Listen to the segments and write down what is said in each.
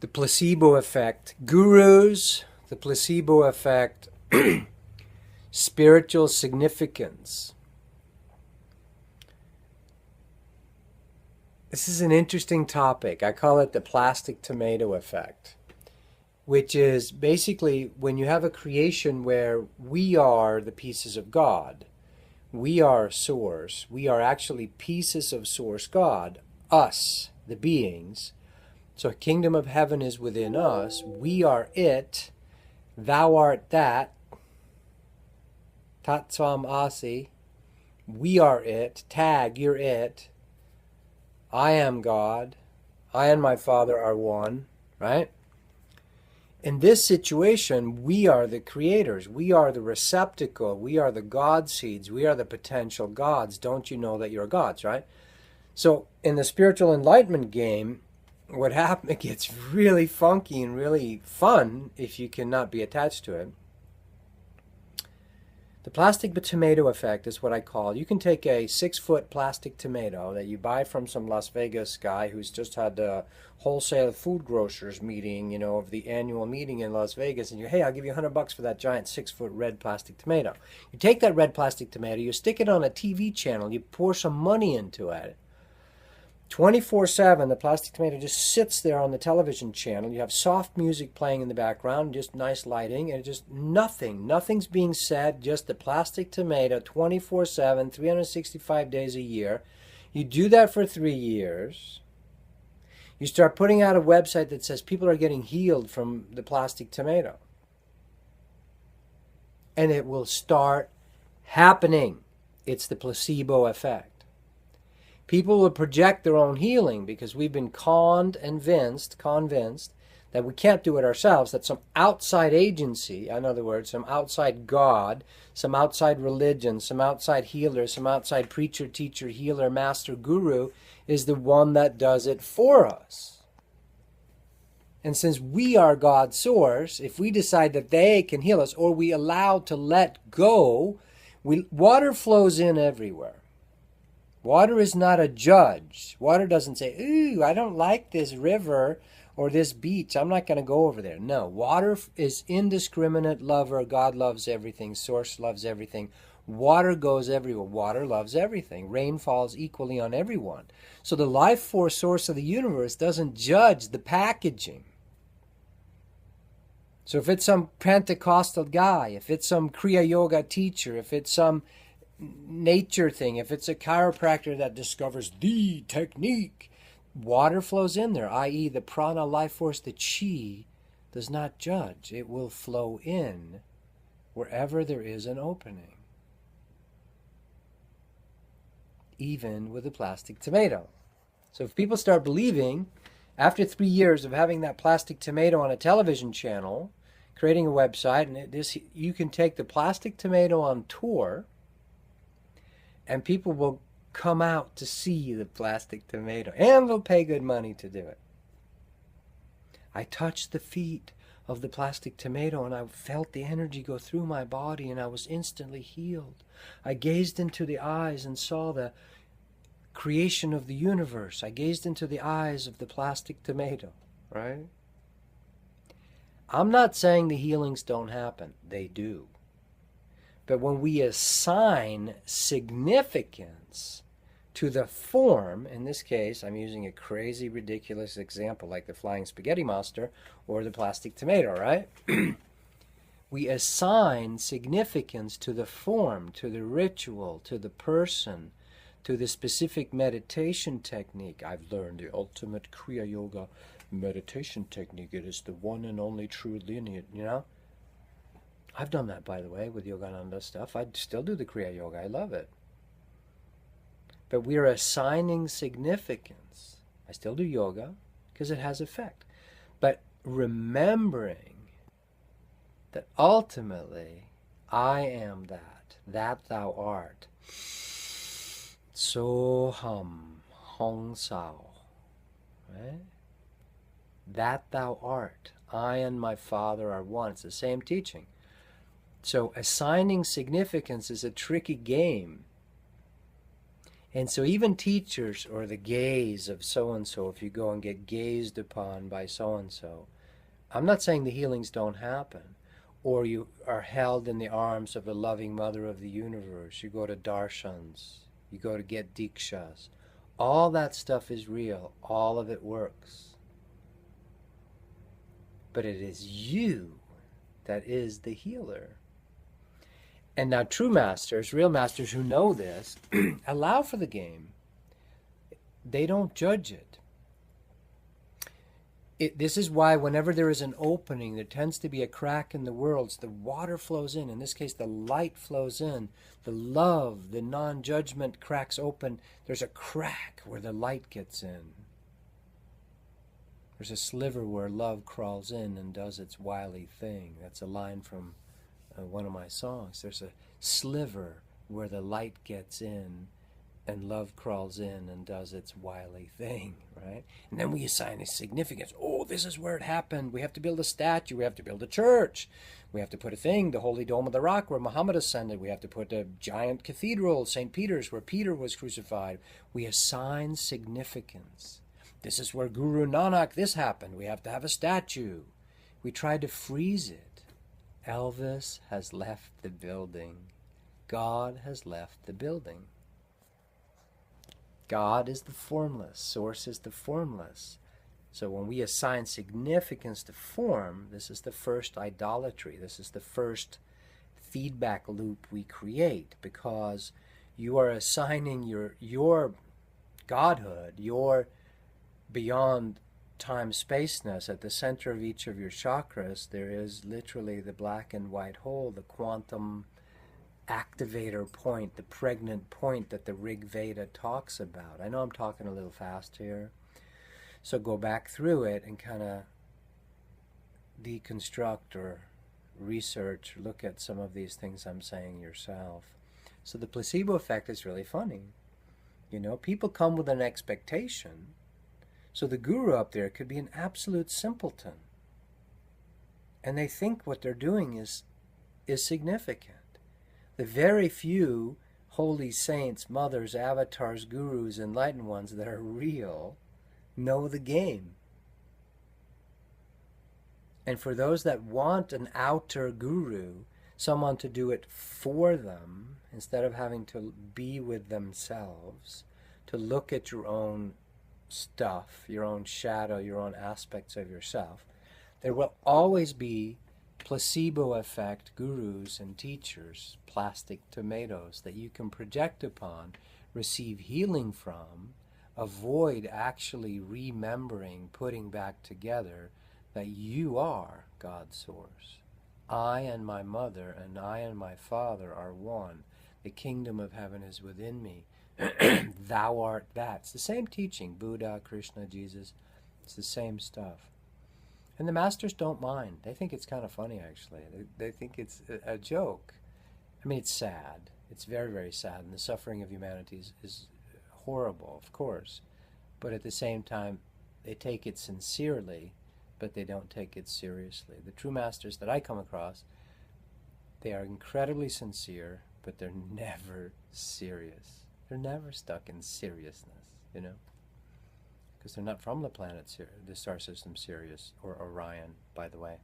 The placebo effect. Gurus, the placebo effect, spiritual significance. This is an interesting topic. I call it the plastic tomato effect, which is basically when you have a creation where we are the pieces of God. We are source. We are actually pieces of source God. Us, the beings. So kingdom of heaven is within us. We are it. Thou art that. Tat Svam Asi. We are it. Tag, you're it. I am God. I and my Father are one. Right? In this situation, we are the creators. We are the receptacle. We are the God seeds. We are the potential gods. Don't you know that you're gods, right? So in the spiritual enlightenment game, what happens, it gets really funky and really fun if you cannot be attached to it. The plastic tomato effect is what I call. You can take a 6-foot plastic tomato that you buy from some Las Vegas guy who's just had the wholesale food grocers meeting, of the annual meeting in Las Vegas, and hey, I'll give you $100 for that giant 6-foot red plastic tomato. You take that red plastic tomato, you stick it on a TV channel, you pour some money into it. 24/7, the plastic tomato just sits there on the television channel. You have soft music playing in the background, just nice lighting, and just nothing's being said, just the plastic tomato 24/7, 365 days a year. You do that for 3 years. You start putting out a website that says people are getting healed from the plastic tomato. And it will start happening. It's the placebo effect. People will project their own healing because we've been convinced that we can't do it ourselves, that some outside agency, in other words, some outside God, some outside religion, some outside healer, some outside preacher, teacher, healer, master, guru, is the one that does it for us. And since we are God's source, if we decide that they can heal us, or we allow to let go, water flows in everywhere. Water is not a judge. Water doesn't say, ooh, I don't like this river or this beach. I'm not going to go over there. No, water is indiscriminate lover. God loves everything. Source loves everything. Water goes everywhere. Water loves everything. Rain falls equally on everyone. So the life force source of the universe doesn't judge the packaging. So if it's some Pentecostal guy, if it's some Kriya Yoga teacher, if it's some nature thing, if it's a chiropractor that discovers the technique, water flows in there, i.e. the prana life force, the chi, does not judge. It will flow in wherever there is an opening. Even with a plastic tomato. So if people start believing, after 3 years of having that plastic tomato on a television channel, creating a website, and you can take the plastic tomato on tour, and people will come out to see the plastic tomato. And they'll pay good money to do it. I touched the feet of the plastic tomato and I felt the energy go through my body and I was instantly healed. I gazed into the eyes and saw the creation of the universe. I gazed into the eyes of the plastic tomato, right? I'm not saying the healings don't happen. They do. But when we assign significance to the form, in this case, I'm using a crazy, ridiculous example like the flying spaghetti monster or the plastic tomato, right? We assign significance to the form, to the ritual, to the person, to the specific meditation technique. I've learned the ultimate Kriya Yoga meditation technique. It is the one and only true lineage, I've done that, by the way, with Yogananda stuff. I still do the Kriya Yoga. I love it. But we're assigning significance. I still do yoga because it has effect. But remembering that ultimately I am that thou art. Soham Hong Sao. Right? That thou art. I and my Father are one. It's the same teaching. So assigning significance is a tricky game. And so even teachers, or the gaze of so-and-so, if you go and get gazed upon by so-and-so, I'm not saying the healings don't happen, or you are held in the arms of the loving mother of the universe. You go to darshans, you go to get dikshas. All that stuff is real. All of it works. But it is you that is the healer. And now true masters, real masters who know this, allow for the game. They don't judge it. This is why whenever there is an opening, there tends to be a crack in the worlds. The water flows in this case the light flows in. The love, the non-judgment cracks open. There's a crack where the light gets in. There's a sliver where love crawls in and does its wily thing. That's a line from one of my songs. There's a sliver where the light gets in and love crawls in and does its wily thing, right? And then we assign a significance. Oh, this is where it happened. We have to build a statue. We have to build a church. We have to put a thing, the Holy Dome of the Rock where Muhammad ascended. We have to put a giant cathedral, St. Peter's, where Peter was crucified. We assign significance. This is where Guru Nanak, this happened. We have to have a statue. We try to freeze it. Elvis has left the building. God has left the building. God is the formless. Source is the formless. So when we assign significance to form, this is the first idolatry. This is the first feedback loop we create, because you are assigning your godhood, your beyond time-spaceness. At the center of each of your chakras, there is literally the black and white hole, the quantum activator point, the pregnant point that the Rig Veda talks about. I know I'm talking a little fast here, so go back through it and kind of deconstruct or research, look at some of these things I'm saying yourself. So the placebo effect is really funny. You know, people come with an expectation. So the guru up there could be an absolute simpleton, and they think what they're doing is significant. The very few holy saints, mothers, avatars, gurus, enlightened ones that are real know the game. And for those that want an outer guru, someone to do it for them, instead of having to be with themselves, to look at your own stuff, your own shadow, your own aspects of yourself, there will always be placebo effect gurus and teachers, plastic tomatoes that you can project upon, receive healing from, avoid actually remembering, putting back together that you are God's source. I and my mother and I and my father are one. The kingdom of heaven is within me. Thou art that. It's the same teaching. Buddha, Krishna, Jesus. It's the same stuff. And the masters don't mind. They think it's kind of funny, actually. They think it's a joke. I mean, it's sad. It's very, very sad. And the suffering of humanity is horrible, of course. But at the same time, they take it sincerely, but they don't take it seriously. The true masters that I come across, they are incredibly sincere, but they're never serious. They're never stuck in seriousness, you know? Because they're not from the planet, the star system Sirius, or Orion, by the way.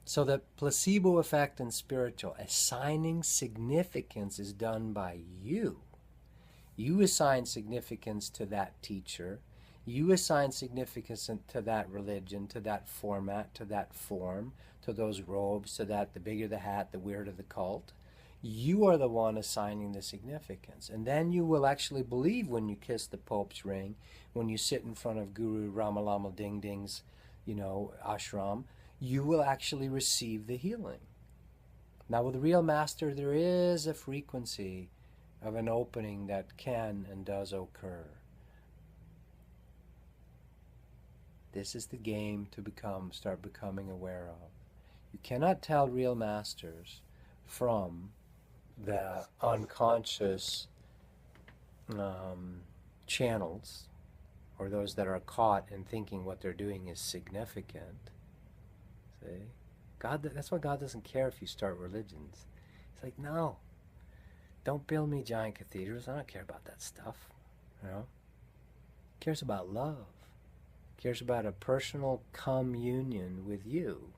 So the placebo effect in spiritual, assigning significance is done by you. You assign significance to that teacher. You assign significance to that religion, to that format, to that form, to those robes, to that, the bigger the hat, the weirder the cult. You are the one assigning the significance. And then you will actually believe when you kiss the Pope's ring, when you sit in front of Guru Ramalama Ding Ding's, ashram, you will actually receive the healing. Now with the real master, there is a frequency of an opening that can and does occur. This is the game to start becoming aware of. You cannot tell real masters from the unconscious channels, or those that are caught in thinking what they're doing is significant. See? That's why God doesn't care if you start religions. It's like, no. Don't build me giant cathedrals. I don't care about that stuff. You know? Cares about love. Cares about a personal communion with you.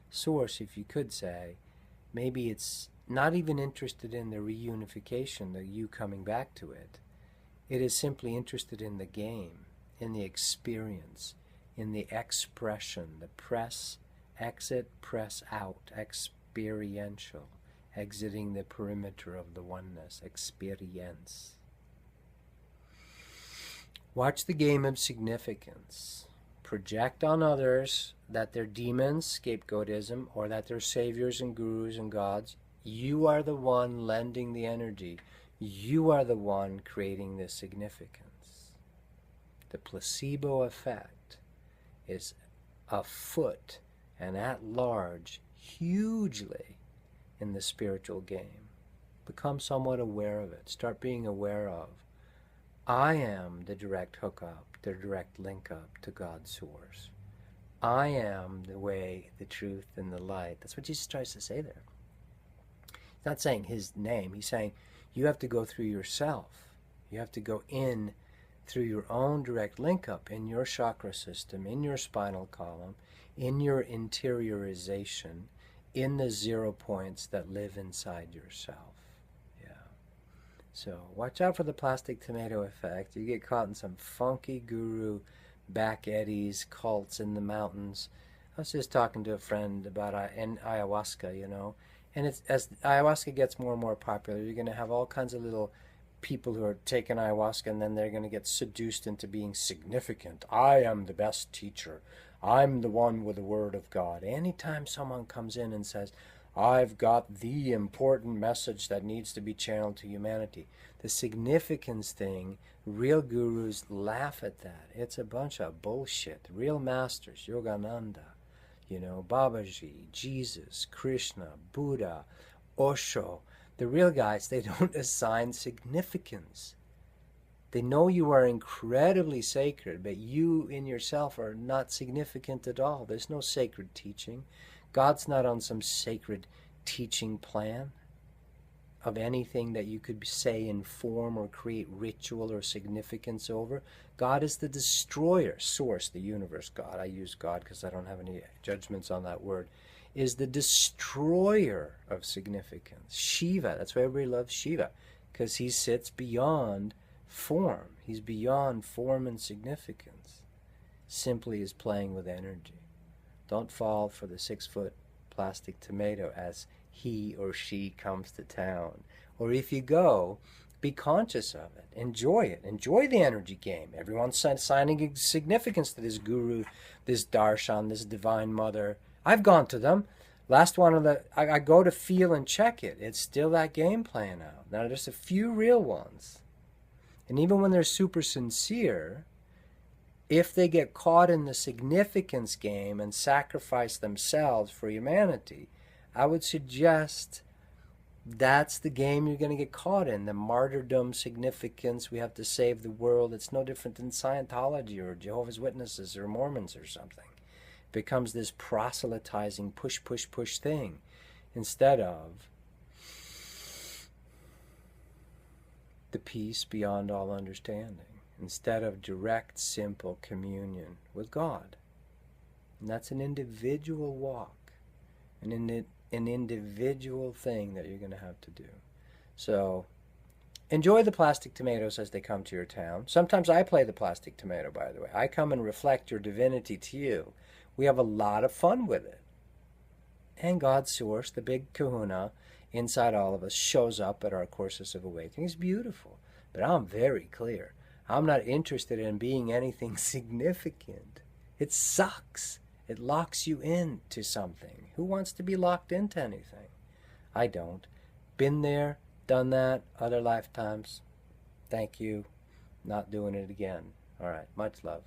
Source, if you could say, maybe it's not even interested in the reunification, the you coming back to it. It is simply interested in the game, in the experience, in the expression, the press, exit, press out, experiential, exiting the perimeter of the oneness, experience. Watch the game of significance. Project on others that they're demons, scapegoatism, or that they're saviors and gurus and gods. You are the one lending the energy. You are the one creating the significance. The placebo effect is afoot and at large hugely in the spiritual game. Become somewhat aware of it. Start being aware of, I am the direct hookup, the direct link up to God's source. I am the way, the truth, and the light. That's what Jesus tries to say there. He's not saying his name. He's saying you have to go through yourself. You have to go in through your own direct link up in your chakra system, in your spinal column, in your interiorization, in the 0 points that live inside yourself. So watch out for the plastic tomato effect. You get caught in some funky guru back eddies, cults in the mountains. I was just talking to a friend about ayahuasca, you know. And it's, as ayahuasca gets more and more popular, you're going to have all kinds of little people who are taking ayahuasca, and then they're going to get seduced into being significant. I am the best teacher. I'm the one with the word of God. Anytime someone comes in and says, I've got the important message that needs to be channeled to humanity. The significance thing, real gurus laugh at that. It's a bunch of bullshit. Real masters, Yogananda, you know, Babaji, Jesus, Krishna, Buddha, Osho. The real guys, they don't assign significance. They know you are incredibly sacred, but you in yourself are not significant at all. There's no sacred teaching. God's not on some sacred teaching plan of anything that you could say in form or create ritual or significance over. God is the destroyer, source, the universe God. I use God because I don't have any judgments on that word. Is the destroyer of significance. Shiva, that's why everybody loves Shiva, because he sits beyond form. He's beyond form and significance. Simply is playing with energy. Don't fall for the 6-foot plastic tomato as he or she comes to town. Or if you go, be conscious of it. Enjoy it. Enjoy the energy game. Everyone's assigning significance to this guru, this darshan, this divine mother. I've gone to them. Last one of the, I go to feel and check it. It's still that game playing out. Now there's a few real ones. And even when they're super sincere, if they get caught in the significance game and sacrifice themselves for humanity, I would suggest that's the game you're going to get caught in. The martyrdom significance, we have to save the world. It's no different than Scientology or Jehovah's Witnesses or Mormons or something. It becomes this proselytizing push, push, push thing instead of the peace beyond all understanding. Instead of direct, simple communion with God. And that's an individual walk, an individual thing that you're going to have to do. So, enjoy the plastic tomatoes as they come to your town. Sometimes I play the plastic tomato, by the way. I come and reflect your divinity to you. We have a lot of fun with it. And God's source, the big kahuna inside all of us, shows up at our courses of awakening. It's beautiful. But I'm very clear. I'm not interested in being anything significant. It sucks. It locks you into something. Who wants to be locked into anything? I don't. Been there, done that, other lifetimes. Thank you. Not doing it again. All right. Much love.